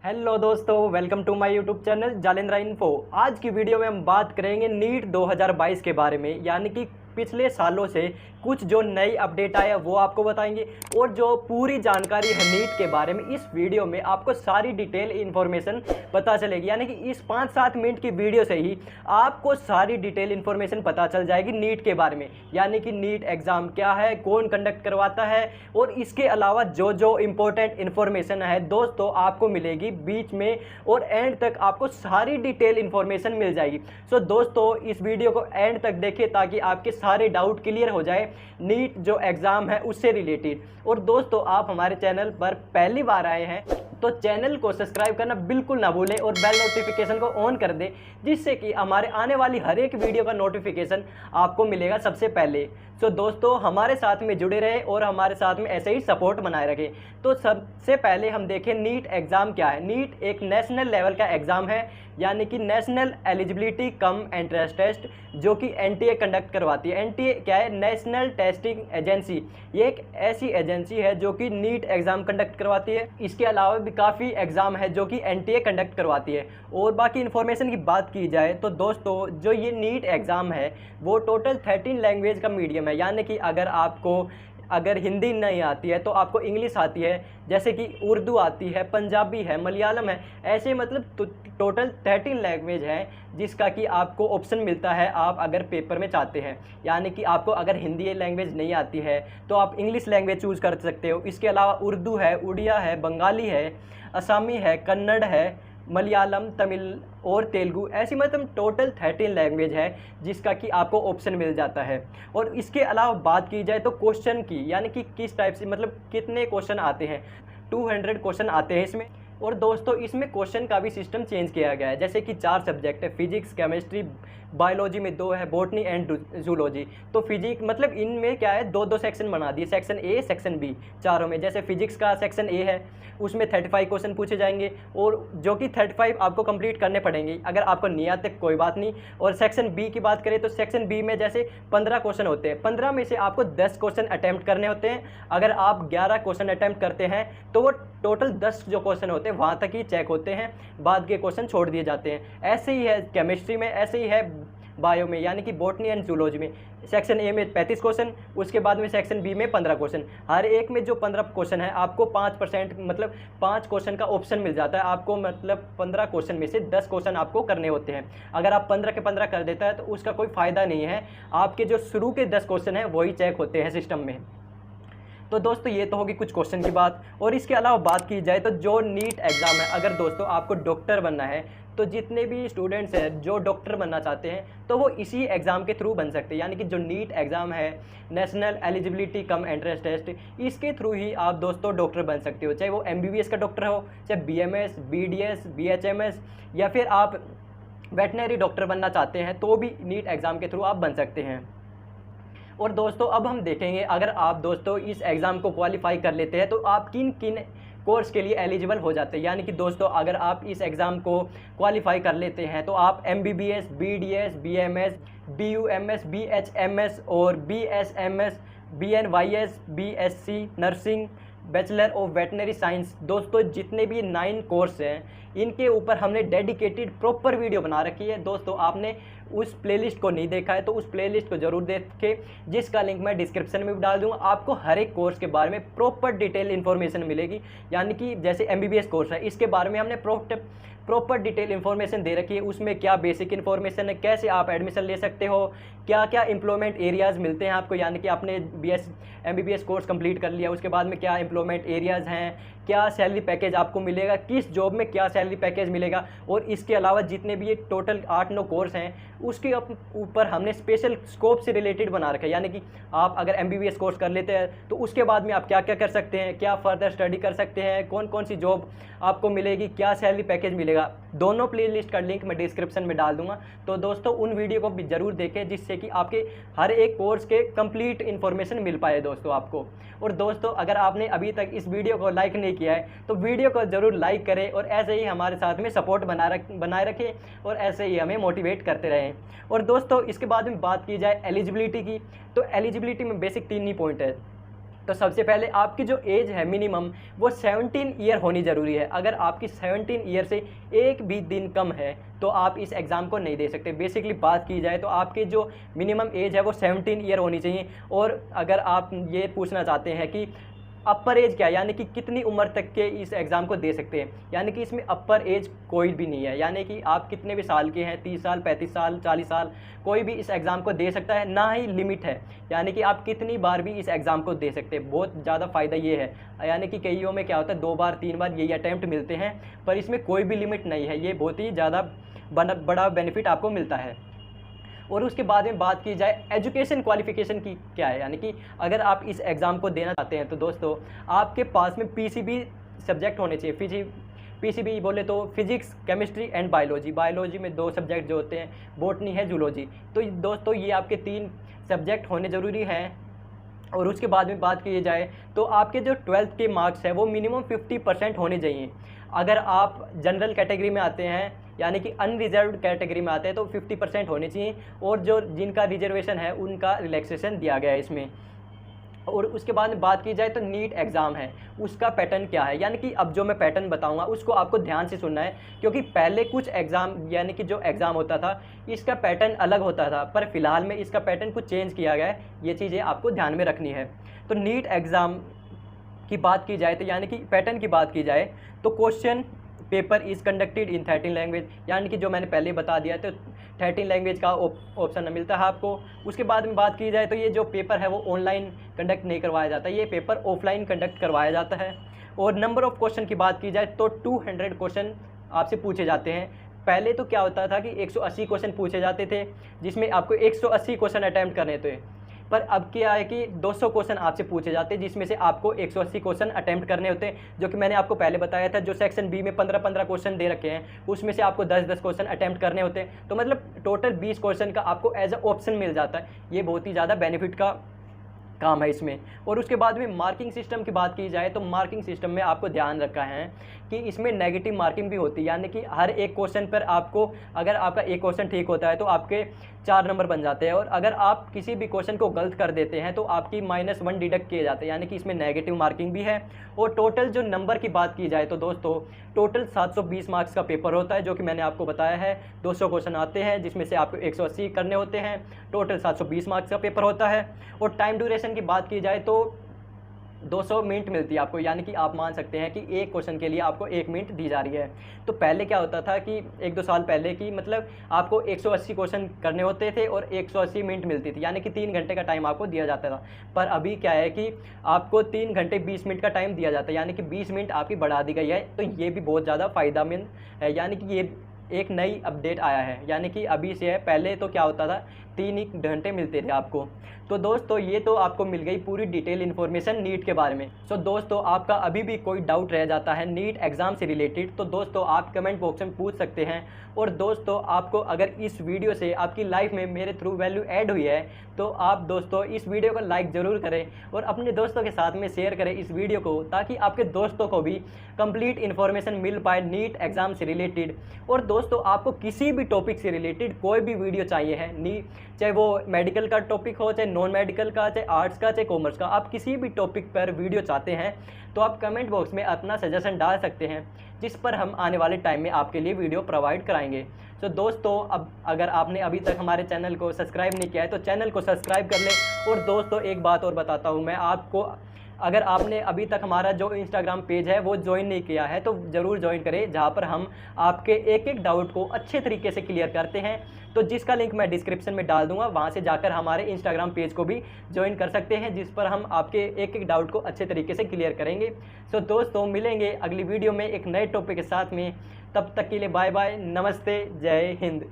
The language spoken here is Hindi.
हेलो दोस्तों, welcome to my YouTube channel Jalendra info. आज की वीडियो में हम बात करेंगे नीट 2022 के बारे में, यानी कि पिछले सालों से कुछ जो नई अपडेट आया वो आपको बताएंगे और जो पूरी जानकारी है नीट के बारे में इस वीडियो में आपको सारी डिटेल इन्फॉर्मेशन पता चलेगी। यानी कि इस 5-7 मिनट की वीडियो से ही आपको सारी डिटेल इन्फॉर्मेशन पता चल जाएगी नीट के बारे में, यानी कि नीट एग्ज़ाम क्या है, कौन कंडक्ट करवाता है और इसके अलावा जो जो इम्पोर्टेंट इन्फॉर्मेशन है दोस्तों आपको मिलेगी बीच में और एंड तक आपको सारी डिटेल इन्फॉर्मेशन मिल जाएगी। सो दोस्तों इस वीडियो को एंड तक देखिए ताकि आपके सारे डाउट क्लियर हो जाए नीट जो एग्ज़ाम है उससे रिलेटेड। और दोस्तों आप हमारे चैनल पर पहली बार आए हैं तो चैनल को सब्सक्राइब करना बिल्कुल ना भूलें और बेल नोटिफिकेशन को ऑन कर दें, जिससे कि हमारे आने वाली हर एक वीडियो का नोटिफिकेशन आपको मिलेगा सबसे पहले। सो दोस्तों हमारे साथ में जुड़े रहे और हमारे साथ में ऐसे ही सपोर्ट बनाए रखें। तो सबसे पहले हम देखें नीट एग्ज़ाम क्या है। नीट एक नेशनल लेवल का एग्ज़ाम है, यानी कि national eligibility cum entrance test, जो कि एनटीए कंडक्ट करवाती है। एनटीए क्या है? National testing agency. ये एक ऐसी एजेंसी है जो कि नीट एग्ज़ाम कंडक्ट करवाती है। इसके अलावा भी काफ़ी एग्ज़ाम है जो कि एनटीए कंडक्ट करवाती है। और बाकी इन्फॉर्मेशन की बात की जाए तो दोस्तों जो ये नीट एग्ज़ाम है वो टोटल 13 लैंग्वेज का मीडियम है, यानी कि अगर हिंदी नहीं आती है तो आपको इंग्लिश आती है, जैसे कि उर्दू आती है, पंजाबी है, मलयालम है, ऐसे मतलब टोटल 13 लैंग्वेज हैं जिसका कि आपको ऑप्शन मिलता है आप अगर पेपर में चाहते हैं। यानी कि आपको अगर हिंदी लैंग्वेज नहीं आती है तो आप इंग्लिश लैंग्वेज चूज़ कर सकते हो। इसके अलावा उर्दू है, उड़िया है, बंगाली है, असमी है, कन्नड़ है, मलयालम, तमिल और तेलुगु, ऐसी मतलब टोटल 13 लैंग्वेज है जिसका कि आपको ऑप्शन मिल जाता है। और इसके अलावा बात की जाए तो क्वेश्चन की, यानी कि किस टाइप से मतलब कितने क्वेश्चन आते हैं, 200 क्वेश्चन आते हैं इसमें। और दोस्तों इसमें क्वेश्चन का भी सिस्टम चेंज किया गया है, जैसे कि 4 सब्जेक्ट है, फिजिक्स, केमिस्ट्री, बायोलॉजी में 2 है, बॉटनी एंड जूलॉजी। तो फिजिक्स मतलब इनमें क्या है, 2-2 सेक्शन बना दिए, सेक्शन ए, सेक्शन बी, चारों में। जैसे फिजिक्स का सेक्शन ए है उसमें 35 क्वेश्चन पूछे जाएंगे और जो कि 35 आपको कंप्लीट करने पड़ेंगे, अगर आपको नहीं आते कोई बात नहीं। और सेक्शन बी की बात करें तो सेक्शन बी में जैसे 15 क्वेश्चन होते हैं, 15 में से आपको 10 क्वेश्चन अटैम्प्ट करने होते हैं। अगर आप 11 क्वेश्चन अटैम्प्ट करते हैं तो वो टोटल 10 जो क्वेश्चन होते हैं वहाँ तक ही चेक होते हैं, बाद के क्वेश्चन छोड़ दिए जाते हैं। ऐसे ही है केमिस्ट्री में, ऐसे ही है बायो में, यानी कि बॉटनी एंड जूलॉजी में। सेक्शन ए में 35 क्वेश्चन, उसके बाद में सेक्शन बी में 15 क्वेश्चन। हर एक में जो 15 क्वेश्चन है आपको 5% मतलब 5 क्वेश्चन का ऑप्शन मिल जाता है आपको, मतलब 15 क्वेश्चन में से 10 क्वेश्चन आपको करने होते हैं। अगर आप 15 के 15 कर देता है तो उसका कोई फ़ायदा नहीं है, आपके जो शुरू के 10 क्वेश्चन हैं वही चेक होते हैं सिस्टम में। तो दोस्तों ये तो होगी कुछ क्वेश्चन की बात। और इसके अलावा बात की जाए तो जो नीट एग्ज़ाम है, अगर दोस्तों आपको डॉक्टर बनना है तो जितने भी स्टूडेंट्स हैं जो डॉक्टर बनना चाहते हैं तो वो इसी एग्ज़ाम के थ्रू बन सकते हैं। यानी कि जो नीट एग्ज़ाम है, national eligibility cum entrance test, इसके थ्रू ही आप दोस्तों डॉक्टर बन सकते हो, चाहे वो एमबीबीएस का डॉक्टर हो, चाहे बीएमएस, बीडीएस, बीएचएमएस, या फिर आप वेटनरी डॉक्टर बनना चाहते हैं तो भी नीट एग्ज़ाम के थ्रू आप बन सकते हैं। और दोस्तों अब हम देखेंगे अगर आप दोस्तों इस एग्ज़ाम को क्वालिफाई कर लेते हैं तो आप किन किन कोर्स के लिए एलिजिबल हो जाते हैं। यानी कि दोस्तों अगर आप इस एग्ज़ाम को क्वालिफाई कर लेते हैं तो आप MBBS, BDS, BMS, BUMS, BHMS और BSMS, BNYS, BSc nursing, bachelor of veterinary science, दोस्तों जितने भी 9 कोर्स हैं इनके ऊपर हमने डेडिकेटेड प्रॉपर वीडियो बना रखी है। दोस्तों आपने उस प्लेलिस्ट को नहीं देखा है तो उस प्लेलिस्ट को ज़रूर देखें, जिसका लिंक मैं डिस्क्रिप्शन में भी डाल दूंगा। आपको हर एक कोर्स के बारे में प्रॉपर डिटेल इन्फॉर्मेशन मिलेगी। यानी कि जैसे एमबीबीएस कोर्स है, इसके बारे में हमने प्रॉपर डिटेल इन्फॉर्मेशन दे रखी है। उसमें क्या बेसिक इन्फॉर्मेशन है, कैसे आप एडमिशन ले सकते हो, क्या क्या एम्प्लॉयमेंट एरियाज़ मिलते हैं आपको, यानी कि आपने एमबीबीएस कोर्स कंप्लीट कर लिया उसके बाद में क्या एम्प्लॉयमेंट एरियाज़ हैं, क्या सैलरी पैकेज आपको मिलेगा, किस जॉब में क्या सैलरी पैकेज मिलेगा। और इसके अलावा जितने भी ये टोटल 8-9 कोर्स हैं उसके ऊपर हमने स्पेशल स्कोप से रिलेटेड बना रखा है। यानी कि आप अगर एमबीबीएस कोर्स कर लेते हैं तो उसके बाद में आप क्या क्या कर सकते हैं, क्या फर्दर स्टडी कर सकते हैं, कौन कौन सी जॉब आपको मिलेगी, क्या सैलरी पैकेज मिलेगा। दोनों प्लेलिस्ट का लिंक मैं डिस्क्रिप्शन में डाल दूंगा। तो दोस्तों उन वीडियो को भी ज़रूर देखें जिससे कि आपके हर एक कोर्स के कंप्लीट इन्फॉर्मेशन मिल पाए दोस्तों आपको। और दोस्तों अगर आपने अभी तक इस वीडियो को लाइक नहीं किया है तो वीडियो को ज़रूर लाइक करें और ऐसे ही हमारे साथ में सपोर्ट बनाए रखें और ऐसे ही हमें मोटिवेट करते रहें। और दोस्तों इसके बाद में बात की जाए एलिजिबिलिटी की, तो एलिजिबिलिटी में बेसिक 3 ही पॉइंट है। तो सबसे पहले आपकी जो एज है मिनिमम वो 17 ईयर होनी ज़रूरी है। अगर आपकी 17 ईयर से एक भी दिन कम है तो आप इस एग्ज़ाम को नहीं दे सकते। बेसिकली बात की जाए तो आपकी जो मिनिमम एज है वो 17 ईयर होनी चाहिए। और अगर आप ये पूछना चाहते हैं कि अपर एज क्या है, यानी कि कितनी उम्र तक के इस एग्ज़ाम को दे सकते हैं, यानी कि इसमें अपर एज कोई भी नहीं है। यानी कि आप कितने भी साल के हैं, 30 साल, 35 साल, 40 साल, कोई भी इस एग्ज़ाम को दे सकता है, ना ही लिमिट है। यानी कि आप कितनी बार भी इस एग्ज़ाम को दे सकते हैं। बहुत ज़्यादा फ़ायदा ये है, यानी कि कईयों में क्या होता है 2 बार 3 बार यही अटैम्प्ट मिलते हैं, पर इसमें कोई भी लिमिट नहीं है। ये बहुत ही ज़्यादा बड़ा बेनिफिट आपको मिलता है। और उसके बाद में बात की जाए एजुकेशन क्वालिफ़िकेशन की क्या है, यानी कि अगर आप इस एग्ज़ाम को देना चाहते हैं तो दोस्तों आपके पास में पीसीबी सब्जेक्ट होने चाहिए। पीसीबी बोले तो physics, chemistry and biology. Biology में 2 सब्जेक्ट जो होते हैं, बॉटनी है, जूलॉजी। तो दोस्तों ये आपके 3 सब्जेक्ट होने ज़रूरी हैं। और उसके बाद में बात की जाए तो आपके जो 12th के मार्क्स है वो मिनिमम 50% होने चाहिए। अगर आप जनरल कैटेगरी में आते हैं, यानी कि अनरिजर्व्ड कैटेगरी में आते हैं, तो 50% होने चाहिए। और जो जिनका रिजर्वेशन है उनका रिलैक्सेशन दिया गया है इसमें। और उसके बाद में बात की जाए तो नीट एग्ज़ाम है, उसका पैटर्न क्या है, यानी कि अब जो मैं पैटर्न बताऊंगा उसको आपको ध्यान से सुनना है, क्योंकि पहले कुछ एग्ज़ाम यानी कि जो एग्ज़ाम होता था इसका पैटर्न अलग होता था, पर फिलहाल में इसका पैटर्न कुछ चेंज किया गया है। ये चीज़ें आपको ध्यान में रखनी है। तो नीट एग्ज़ाम की बात की जाए तो यानी कि पैटर्न की बात की जाए तो question paper is conducted in 13 language, यानी कि जो मैंने पहले बता दिया तो 13 लैंग्वेज का ऑप्शन मिलता है आपको। उसके बाद में बात की जाए तो ये जो पेपर है वो ऑनलाइन कंडक्ट नहीं करवाया जाता, ये पेपर ऑफलाइन कंडक्ट करवाया जाता है। और नंबर ऑफ़ क्वेश्चन की बात की जाए तो 200 क्वेश्चन आपसे पूछे जाते हैं। पहले तो क्या होता था कि 180 क्वेश्चन पूछे जाते थे, जिसमें आपको 180 क्वेश्चन अटैम्प्ट करने थे। पर अब क्या है कि 200 क्वेश्चन आपसे पूछे जाते हैं, जिसमें से आपको 180 क्वेश्चन अटैम्प्ट करने होते हैं, जो कि मैंने आपको पहले बताया था। जो सेक्शन बी में 15-15 क्वेश्चन दे रखे हैं उसमें से आपको 10-10 क्वेश्चन अटैम्प्ट करने होते हैं। तो मतलब टोटल 20 क्वेश्चन का आपको एज अ ऑप्शन मिल जाता है। ये बहुत ही ज़्यादा बेनिफिट का काम है इसमें। और उसके बाद में मार्किंग सिस्टम की बात की जाए तो मार्किंग सिस्टम में आपको ध्यान रखा है कि इसमें नेगेटिव मार्किंग भी होती है, यानी कि हर एक क्वेश्चन पर आपको, अगर आपका एक क्वेश्चन ठीक होता है तो आपके 4 नंबर बन जाते हैं, और अगर आप किसी भी क्वेश्चन को गलत कर देते हैं तो आपकी -1 डिडक्ट किए जाते हैं, यानी कि इसमें नेगेटिव मार्किंग भी है। और टोटल जो नंबर की बात की जाए तो दोस्तों टोटल 720 मार्क्स का पेपर होता है, जो कि मैंने आपको बताया है। 200 क्वेश्चन आते हैं जिसमें से आपको 180 करने होते हैं। टोटल 720 मार्क्स का पेपर होता है। और टाइम ड्यूरेशन की बात की जाए तो 200 मिनट मिलती है आपको, यानी कि आप मान सकते हैं कि एक क्वेश्चन के लिए आपको 1 मिनट दी जा रही है। तो पहले क्या होता था कि 1-2 साल पहले की मतलब आपको 180 क्वेश्चन करने होते थे और 180 मिनट मिलती थी, यानी कि 3 घंटे का टाइम आपको दिया जाता था। पर अभी क्या है कि आपको 3 घंटे 20 मिनट का टाइम दिया जाता है, यानी कि 20 मिनट आपकी बढ़ा दी गई है। तो ये भी बहुत ज़्यादा फ़ायदेमंद है, यानी कि ये एक नई अपडेट आया है, यानी कि अभी से है। पहले तो क्या होता था 3 ही घंटे मिलते थे आपको। तो दोस्तों ये तो आपको मिल गई पूरी डिटेल इन्फॉर्मेशन नीट के बारे में। सो दोस्तों आपका अभी भी कोई डाउट रह जाता है नीट एग्ज़ाम से रिलेटेड तो दोस्तों आप कमेंट बॉक्स में पूछ सकते हैं। और दोस्तों आपको अगर इस वीडियो से आपकी लाइफ में मेरे थ्रू वैल्यू ऐड हुई है तो आप दोस्तों इस वीडियो को लाइक ज़रूर करें और अपने दोस्तों के साथ में शेयर करें इस वीडियो को, ताकि आपके दोस्तों को भी कंप्लीट इन्फॉर्मेशन मिल पाए नीट एग्ज़ाम से रिलेटेड। और दोस्तों आपको किसी भी टॉपिक से रिलेटेड कोई भी वीडियो चाहिए है, चाहे वो मेडिकल का टॉपिक हो, चाहे नॉन मेडिकल का, चाहे आर्ट्स का, चाहे कॉमर्स का, आप किसी भी टॉपिक पर वीडियो चाहते हैं तो आप कमेंट बॉक्स में अपना सजेशन डाल सकते हैं, जिस पर हम आने वाले टाइम में आपके लिए वीडियो प्रोवाइड कराएंगे। तो दोस्तों अब अगर आपने अभी तक हमारे चैनल को सब्सक्राइब नहीं किया है तो चैनल को सब्सक्राइब कर लें। और दोस्तों एक बात और बताता हूँ मैं आपको, अगर आपने अभी तक हमारा जो इंस्टाग्राम पेज है वो ज्वाइन नहीं किया है तो ज़रूर ज्वाइन करें, जहाँ पर हम आपके एक एक डाउट को अच्छे तरीके से क्लियर करते हैं। तो जिसका लिंक मैं डिस्क्रिप्शन में डाल दूंगा, वहाँ से जाकर हमारे इंस्टाग्राम पेज को भी ज्वाइन कर सकते हैं, जिस पर हम आपके एक एक डाउट को अच्छे तरीके से क्लियर करेंगे। सो दोस्तों मिलेंगे अगली वीडियो में एक नए टॉपिक के साथ में, तब तक के लिए बाय बाय, नमस्ते, जय हिंद।